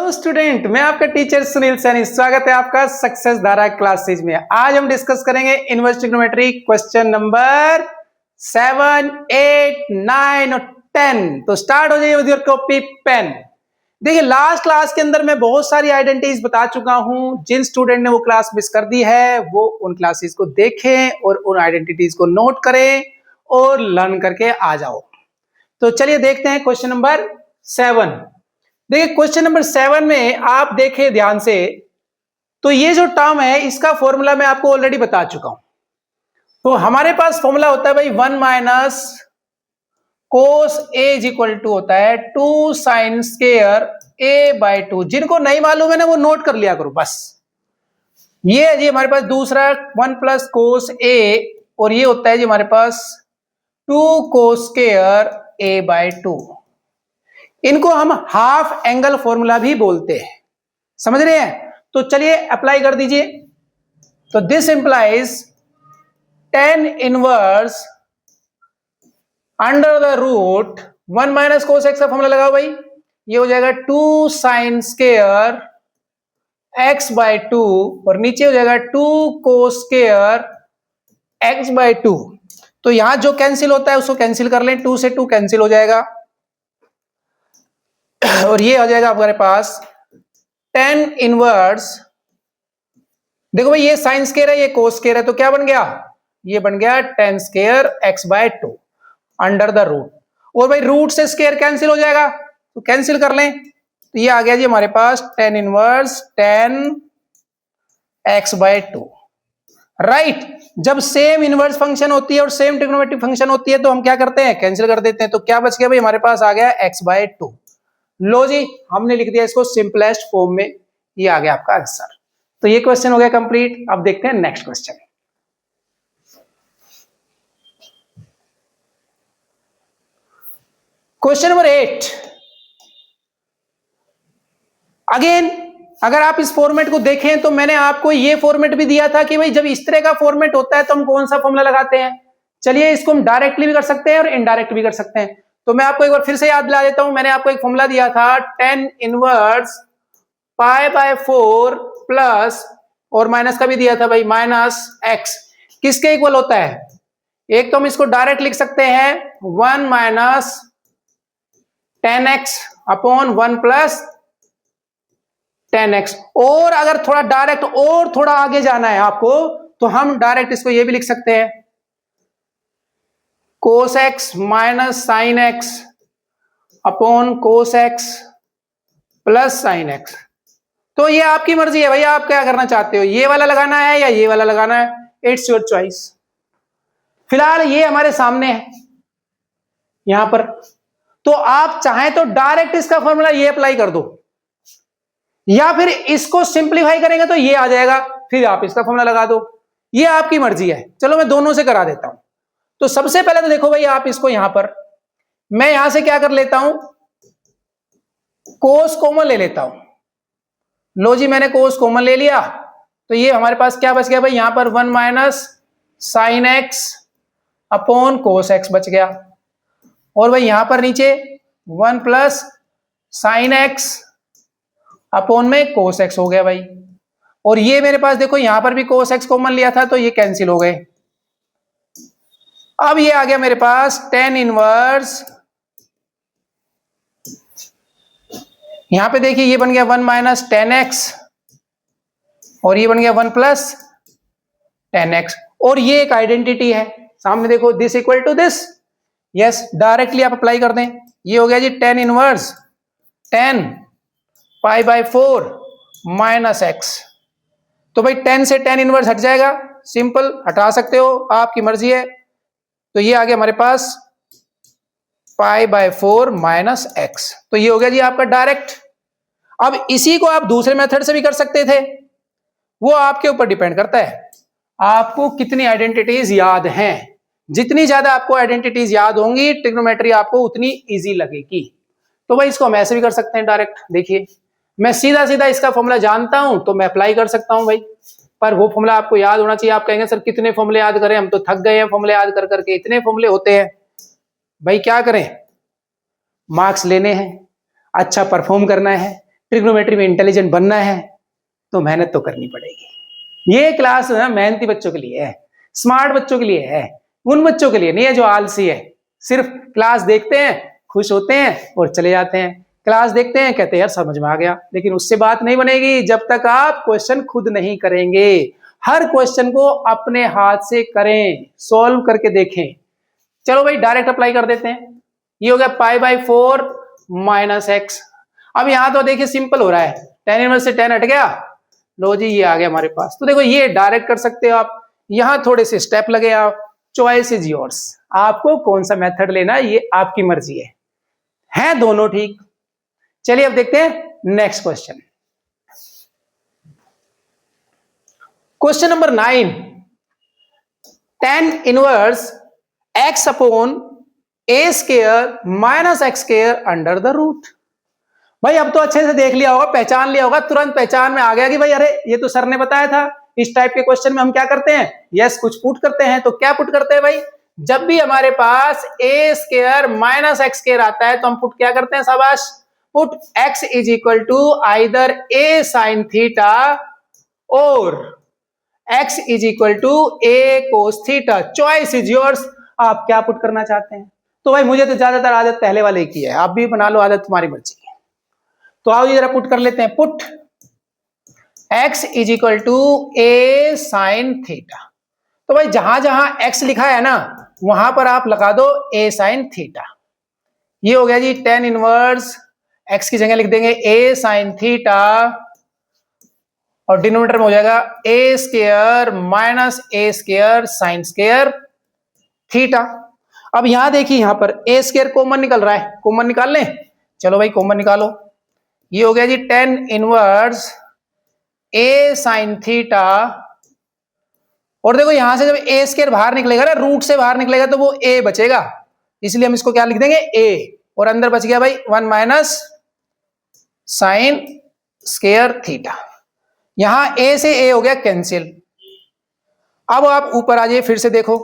Hello student, मैं आपका teacher Sunil Saini. स्वागत है आपका सक्सेस धारा क्लासेज में। आज हम डिस्कस करेंगे इनवर्स ट्रिग्नोमेट्री क्वेश्चन नंबर 7, 8, 9 और 10। तो स्टार्ट हो जाइए विद योर कॉपी पेन। देखिए, लास्ट क्लास के अंदर मैं बहुत सारी आइडेंटिटीज बता चुका हूं। जिन स्टूडेंट ने वो क्लास मिस कर दी है वो उन क्लासेस को देखें और उन आइडेंटिटीज को नोट करें और लर्न करके आ जाओ। तो चलिए देखते हैं क्वेश्चन नंबर 7। देखिए, क्वेश्चन नंबर 7 में आप देखें ध्यान से, तो ये जो टर्म है इसका फॉर्मूला मैं आपको ऑलरेडी बता चुका हूं। तो हमारे पास फॉर्मूला होता है भाई 1 minus cos A is equal to होता है 2 साइन स्क्वायर ए बाय 2। जिनको नहीं मालूम है ना वो नोट कर लिया करो बस। ये है जी हमारे पास दूसरा 1 प्लस कोस ए, और ये होता है जी हमारे पास 2 कोस स्क्वायर ए बाय 2। इनको हम हाफ एंगल फॉर्मूला भी बोलते हैं, समझ रहे हैं? तो चलिए अप्लाई कर दीजिए। तो this implies tan inverse under the root 1 minus cos x का फॉर्मूला लगाओ भाई। ये हो जाएगा 2 साइन स्क्वायर एक्स बाय 2, और नीचे हो जाएगा 2 कोस स्क्वायर एक्स बाय 2। तो यहां जो कैंसिल होता है उसको कैंसिल कर लें, 2 से 2 कैंसिल हो जाएगा, और ये आ जाएगा हमारे पास tan इनवर्स। देखो भाई, ये साइन स्क्वायर है, ये कोस स्क्वायर है, तो क्या बन गया? ये बन गया tan square x by 2 under the root. और भाई रूट से स्क्वायर कैंसिल हो जाएगा, तो कैंसिल कर लें। तो ये आ गया जी हमारे पास tan inverse tan x by 2। Right. जब सेम इनवर्स फंक्शन होती है और सेम ट्रिग्नोमेट्रिक फंक्शन होती है तो हम क्या करते हैं? कैंसिल कर देते हैं। तो क्या बच गया भाई? हमारे पास आ गया x बाय 2। लो जी, हमने लिख दिया इसको सिंपलेस्ट फॉर्म में। ये आ गया आपका आंसर। तो ये क्वेश्चन हो गया कंप्लीट। अब देखते हैं next question. Question number 8। Again, अगर आप इस फॉर्मेट को देखें तो मैंने आपको ये फॉर्मेट भी दिया था कि भाई जब इस तरह का फॉर्मेट होता है तो हम कौन सा फॉर्मूला लगाते हैं। चलिए, इसको हम डायरेक्टली भी कर सकते हैं और इनडायरेक्ट भी कर सकते हैं। तो मैं आपको एक बार फिर से याद दिला देता हूं। मैंने आपको एक फॉर्मूला दिया था tan inverse pi by 4 plus, और माइनस का भी दिया था भाई, माइनस x। किसके इक्वल होता है? एक तो हम इसको डायरेक्ट लिख सकते हैं 1 minus tan x upon 1 plus tan x, और अगर थोड़ा डायरेक्ट और थोड़ा आगे जाना है आपको तो हम डायरेक्ट इसको ये भी लिख सकते हैं cos x minus sine x upon cos x plus sine x। तो ये आपकी मर्जी है भाई, आप क्या करना चाहते हो, ये वाला लगाना है या ये वाला लगाना है, इट्स योर चॉइस। फिलहाल ये हमारे सामने है यहां पर, तो आप चाहें तो डायरेक्ट इसका फॉर्मूला ये अप्लाई कर दो, या फिर इसको सिंप्लीफाई करेंगे तो ये आ जाएगा, फिर आप इसका फॉर्मूला लगा दो। ये आपकी मर्जी है। चलो मैं दोनों से करा देता हूं। तो सबसे पहले तो देखो भाई, आप इसको यहां पर, मैं यहां से क्या कर लेता हूं, कोस कॉमन ले लेता हूं। लो जी, मैंने कोस कॉमन ले लिया। तो ये हमारे पास क्या बच गया भाई? यहां पर 1 minus sine x upon cos x बच गया, और भाई यहां पर नीचे 1 प्लस साइन एक्स अपॉन में कोस एक्स हो गया भाई। और ये मेरे पास देखो यहां पर भी कोस एक्स कॉमन लिया था तो ये कैंसिल हो गए। अब ये आ गया मेरे पास tan इनवर्स, यहां पे देखिए ये बन गया 1 माइनस tan x, और ये बन गया 1 प्लस tan x, और ये एक आइडेंटिटी है सामने देखो, this equal to this. Yes, directly आप अप्लाई कर दें। ये हो गया जी tan inverse tan pi by 4 minus x। तो भाई 10 से tan इनवर्स हट जाएगा, सिंपल, हटा सकते हो, आपकी मर्जी है। तो ये आ गया हमारे पास पाई बाय 4 माइनस x। तो ये हो गया जी आपका डायरेक्ट। अब इसी को आप दूसरे मेथड से भी कर सकते थे, वो आपके ऊपर डिपेंड करता है आपको कितनी आइडेंटिटीज याद हैं। जितनी ज्यादा आपको आइडेंटिटीज याद होंगी ट्रिग्नोमेट्री आपको उतनी इजी लगेगी। तो भाई इसको हम ऐसे भी कर सकते हैं डायरेक्ट। देखिए, मैं सीधा सीधा इसका फॉर्मूला जानता हूं तो मैं अप्लाई कर सकता हूं भाई, पर वो फॉर्मूला आपको याद होना चाहिए। आप कहेंगे सर कितने फॉर्मूले याद करें, हम तो थक गए हैं फॉर्मूले याद कर करके, इतने फॉर्मूले होते हैं। भाई क्या करें, मार्क्स लेने हैं, अच्छा परफॉर्म करना है, ट्रिग्नोमेट्री में इंटेलिजेंट बनना है तो मेहनत तो करनी पड़ेगी। ये क्लास ना मेहनती बच्चों के लिए है, स्मार्ट बच्चों के लिए है, उन बच्चों के लिए नहीं है जो आलसी है, सिर्फ क्लास देखते हैं, खुश होते हैं और चले जाते हैं। क्लास देखते हैं, कहते हैं यार समझ में आ गया, लेकिन उससे बात नहीं बनेगी जब तक आप क्वेश्चन खुद नहीं करेंगे। हर क्वेश्चन को अपने हाथ से करें, सॉल्व करके देखें। चलो भाई डायरेक्ट अप्लाई कर देते हैं। ये हो गया π/4 माइनस एक्स। अब यहां तो देखिए सिंपल हो रहा है, tan इनवर्स से tan हट गया, लो जी ये आ गया हमारे पास। तो देखो ये डायरेक्ट कर सकते हो आप, यहां थोड़े से स्टेप लगे, आप चॉइस इज योर्स, आपको कौन सा मेथड लेना है ये आपकी मर्जी है दोनों ठीक। चलिए अब देखते हैं next question. Question number 9, tan inverse x upon a square minus x square under the root. भाई अब तो अच्छे से देख लिया होगा, पहचान लिया होगा, तुरंत पहचान में आ गया कि भाई अरे ये तो सर ने बताया था। इस टाइप के क्वेश्चन में हम क्या करते हैं, यस कुछ पुट करते हैं। तो क्या पुट करते हैं भाई, जब भी हमारे पास a square minus x square आता है तो हम पुट क्या करते हैं, शाबाश, put x is equal to either a sine theta और x is equal to a cos theta. Choice is yours, आप क्या पुट करना चाहते हैं। तो भाई मुझे तो ज्यादातर आदत पहले वाले की है, आप भी बना लो आदत, तुम्हारी मर्जी है। तो आओ जरा पुट कर लेते हैं, put x is equal to a sine theta. तो भाई जहां जहां x लिखा है ना वहां पर आप लगा दो a साइन थीटा। ये हो गया जी tan इनवर्स, x की जगह लिख देंगे a साइन थीटा और डिनोमिनेटर में हो जाएगा a square minus a square sine square theta. अब यहां देखिए, यहां पर a स्क्वायर कॉमन निकल रहा है, कॉमन निकाल लें, चलो भाई कॉमन निकालो। ये हो गया जी tan inverse a sine theta, और देखो यहां से जब a स्क्वायर बाहर निकलेगा ना, रूट से बाहर निकलेगा तो वो a बचेगा, इसलिए हम इसको क्या लिख देंगे a, और अंदर बच गया भाई 1 माइनस साइन स्क्वायर थीटा। यहां a से a हो गया कैंसिल। अब आप ऊपर आ जाइए, फिर से देखो,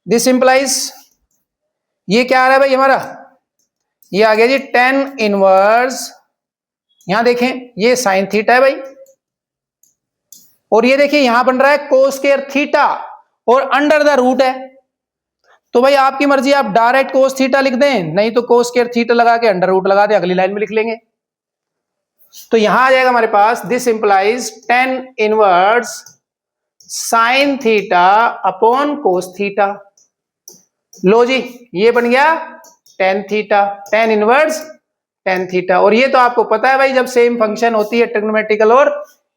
दिस इंप्लाइज, ये क्या आ रहा है भाई हमारा, ये आ गया जी tan इनवर्स, यहां देखें ये साइन थीटा है भाई, और ये देखिए यहां बन रहा है कोस स्क्वायर थीटा और अंडर द रूट है। तो भाई आपकी मर्जी, आप डायरेक्ट कोस थीटा लिख दें, नहीं तो कोस स्क्वायर थीटा लगा के अंडर रूट लगा दें, अगली लाइन में लिख लेंगे। तो यहां आ जाएगा हमारे पास, this implies tan inverse sine theta upon cos theta. लो जी ये बन गया tan theta, tan inverse tan theta. और ये तो आपको पता है भाई, जब सेम फंक्शन होती है ट्रिग्नोमेट्रिकल और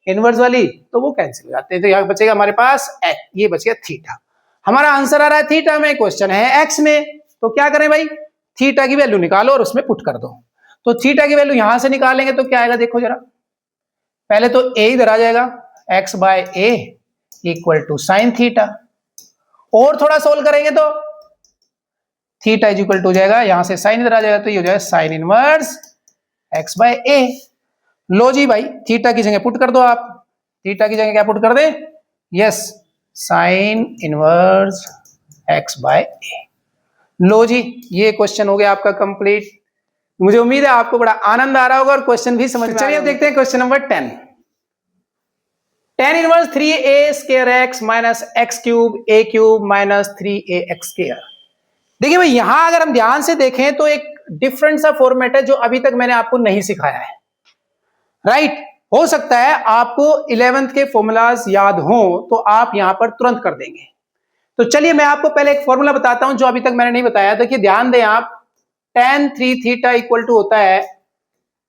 इनवर्स वाली तो वो कैंसिल हो जाते हैं। तो यहां बचेगा हमारे पास x, ये बच गया थीटा। हमारा आंसर आ रहा है थीटा में, क्वेश्चन है x में, तो क्या करें भाई, थीटा की वैल्यू निकालो और उसमें पुट कर दो। तो थीटा की वैल्यू यहां से निकालेंगे तो क्या आएगा, देखो जरा, पहले तो a इधर आ जाएगा, x by a equal to sine theta, और थोड़ा सोल्व करेंगे तो थीटा इज इक्वल टू हो जाएगा, यहां से साइन इधर आ जाएगा तो ये हो जाएगा sine inverse x by a। लो जी भाई थीटा की जगह पुट कर दो आप, थीटा की जगह क्या पुट कर दे, yes sine inverse x by a। लो जी ये क्वेश्चन हो गया आपका कंप्लीट। मुझे उम्मीद है आपको बड़ा आनंद आ रहा होगा और क्वेश्चन भी समझ में। चलिए अब देखते हैं question number 10। tan inverse 3a square x minus x cube a cube minus 3ax square. देखिए भाई यहां अगर हम ध्यान से देखें तो एक डिफरेंट सा फॉर्मेट है जो अभी तक मैंने आपको नहीं सिखाया है, राइट। हो सकता है आपको 11th के फॉर्मूलाज याद हो तो आप यहां पर तुरंत कर देंगे। तो चलिए मैं आपको पहले एक फॉर्मूला बताता हूं जो अभी तक मैंने नहीं बताया। देखिए ध्यान दें आप, tan 3 थीटा इक्वल टू होता है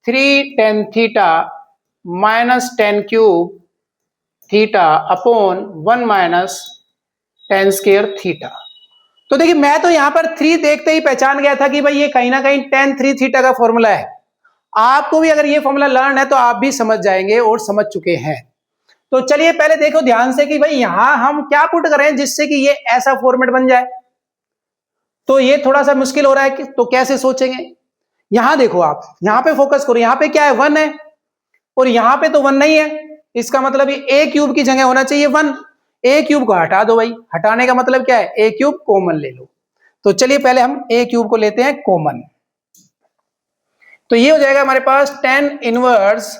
3 tan theta minus tan cube theta upon 1 minus tan square theta. तो देखिए मैं तो यहां पर 3 देखते ही पहचान गया था कि भाई ये कहीं ना कहीं tan 3 थीटा का फॉर्मूला है। आपको भी अगर ये फॉर्मूला लर्न है तो आप भी समझ जाएंगे और समझ चुके हैं। तो चलिए पहले देखो ध्यान से कि भाई यहां हम क्या पुट करें जिससे कि ये ऐसा फॉर्मेट बन जाए। तो ये थोड़ा सा मुश्किल हो रहा है कि तो कैसे सोचेंगे। यहां देखो आप, यहां पे फोकस करो, यहां पे क्या है 1 है और यहां पे तो 1 नहीं है, इसका मतलब ये a क्यूब की जगह होना चाहिए 1। a क्यूब को हटा दो भाई, हटाने का मतलब क्या है, a क्यूब कॉमन ले लो। तो चलिए पहले हम a क्यूब को लेते हैं कॉमन। तो ये हो जाएगा हमारे पास tan इनवर्स।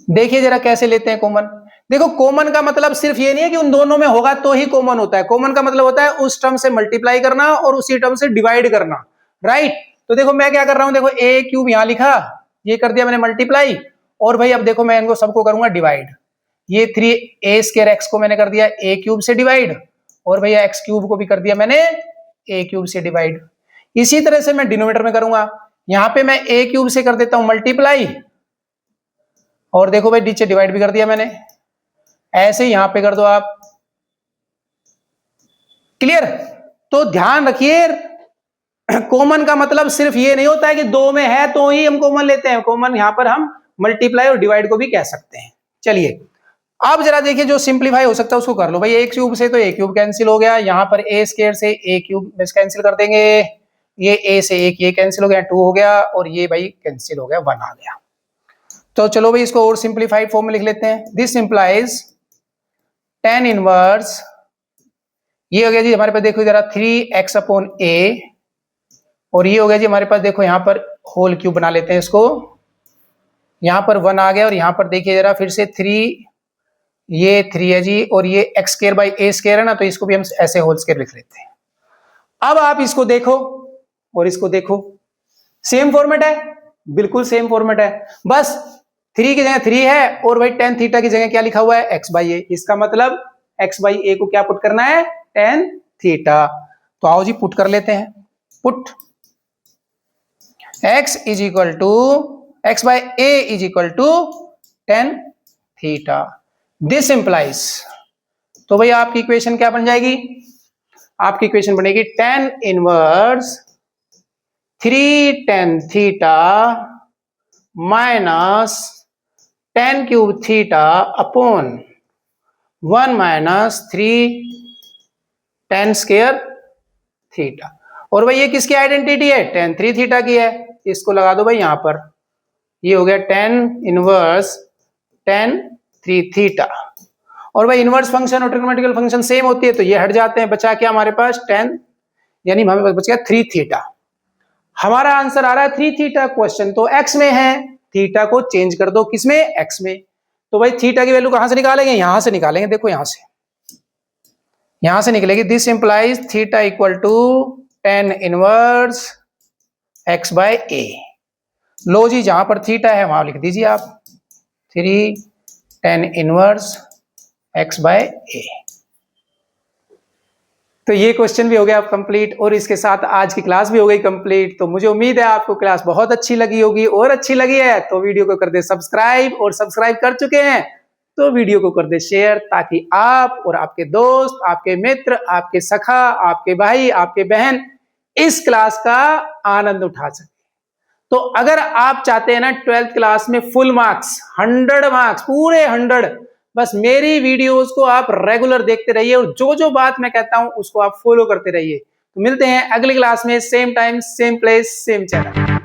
देखिए जरा कैसे लेते हैं कॉमन। देखो कॉमन का मतलब सिर्फ ये नहीं है कि उन दोनों में होगा तो ही कॉमन होता है। कॉमन का मतलब होता है उस टर्म से मल्टीप्लाई करना और उसी टर्म से डिवाइड करना, राइट। तो देखो मैं क्या कर रहा हूं, देखो ए क्यूब यहां लिखा, ये कर दिया मैंने मल्टीप्लाई, और भाई अब देखो मैं इनको सबको करूंगा डिवाइड। ये 3a स्क्वायर एक्स को मैंने कर दिया a क्यूब से डिवाइड, और भैया एक्स क्यूब को भी कर दिया मैंने a क्यूब से डिवाइड। इसी तरह से मैं डिनोमिनेटर में करूंगा, यहां पे मैं a क्यूब से कर देता हूं मल्टीप्लाई, और देखो भाई नीचे डिवाइड भी कर दिया मैंने। ऐसे यहां पे कर दो आप, क्लियर। तो ध्यान रखिए कॉमन का मतलब सिर्फ ये नहीं होता है कि दो में है तो ही हम कॉमन लेते हैं। कॉमन यहां पर हम मल्टीप्लाई और डिवाइड को भी कह सकते हैं। चलिए अब जरा देखिए जो सिंप्लीफाई हो सकता है उसको कर लो। भाई ए क्यूब से तो ए क्यूब कैंसिल हो गया, यहां पर ए स्क्वायर से ए क्यूब कैंसिल कर देंगे, ये ए से एक ये कैंसिल हो गया, 2 हो गया, और ये भाई कैंसिल हो गया, 1 आ गया। तो चलो भाई इसको और सिंप्लीफाइड फॉर्म में लिख लेते हैं। दिस इंप्लाइज tan इनवर्स, ये हो गया जी हमारे पास, देखो जरा 3x/a, और ये हो गया जी हमारे पास, देखो यहां पर होल क्यूब बना लेते हैं इसको, यहां पर 1 आ गया, और यहां पर देखिए जरा फिर से 3, ये 3 है जी, और ये x square by a square है ना, तो इसको भी हम ऐसे होल स्क्वायर लिख लेते हैं। अब आप इसको देखो और इसको देखो, सेम फॉर्मेट है, बिल्कुल सेम फॉर्मेट है, बस 3 की जगह 3 है, और भाई tan थीटा की जगह क्या लिखा हुआ है x बाई a। इसका मतलब x बाई a को क्या पुट करना है, tan थीटा। तो आओ जी पुट कर लेते हैं। Put x is equal to x by a is equal to tan theta. This implies, तो भाई आपकी इक्वेशन क्या बन जाएगी, आपकी इक्वेशन बनेगी tan inverse 3 tan theta minus tan cube theta upon 1 minus 3 tan square theta. और भाई ये किसकी आइडेंटिटी है, tan 3 थीटा की है, इसको लगा दो भाई यहां पर, ये हो गया tan इनवर्स tan 3 थीटा। और भाई इनवर्स फंक्शन और ट्रिग्नोमेट्रिकल फंक्शन सेम होती है, तो ये हट जाते हैं, बचा क्या हमारे पास tan, यानी हमें बच गया 3 थीटा। हमारा आंसर आ रहा है 3 थीटा। क्वेश्चन तो x में है, थीटा को चेंज कर दो किसमें, x में। तो भाई थीटा की वैल्यू कहां से निकालेंगे, यहां से निकालेंगे, देखो यहां से निकलेगी। This implies theta equal to tan inverse x by a। लो जी जहां पर थीटा है वहां लिख दीजिए आप 3 tan inverse x by a। तो ये क्वेश्चन भी हो गया कंप्लीट, और इसके साथ आज की क्लास भी हो गई कंप्लीट। तो मुझे उम्मीद है आपको क्लास बहुत अच्छी लगी होगी, और अच्छी लगी है तो वीडियो को कर दे सब्सक्राइब, और सब्सक्राइब कर चुके हैं तो वीडियो को कर दे शेयर, ताकि आप और आपके दोस्त, आपके मित्र, आपके सखा, आपके भाई, आपके बहन इस क्लास का आनंद उठा सके। तो अगर आप चाहते हैं ना 12th क्लास में फुल मार्क्स, 100 मार्क्स, पूरे 100, बस मेरी वीडियोस को आप रेगुलर देखते रहिए, और जो जो बात मैं कहता हूं उसको आप फॉलो करते रहिए। तो मिलते हैं अगली क्लास में, same time same place same channel.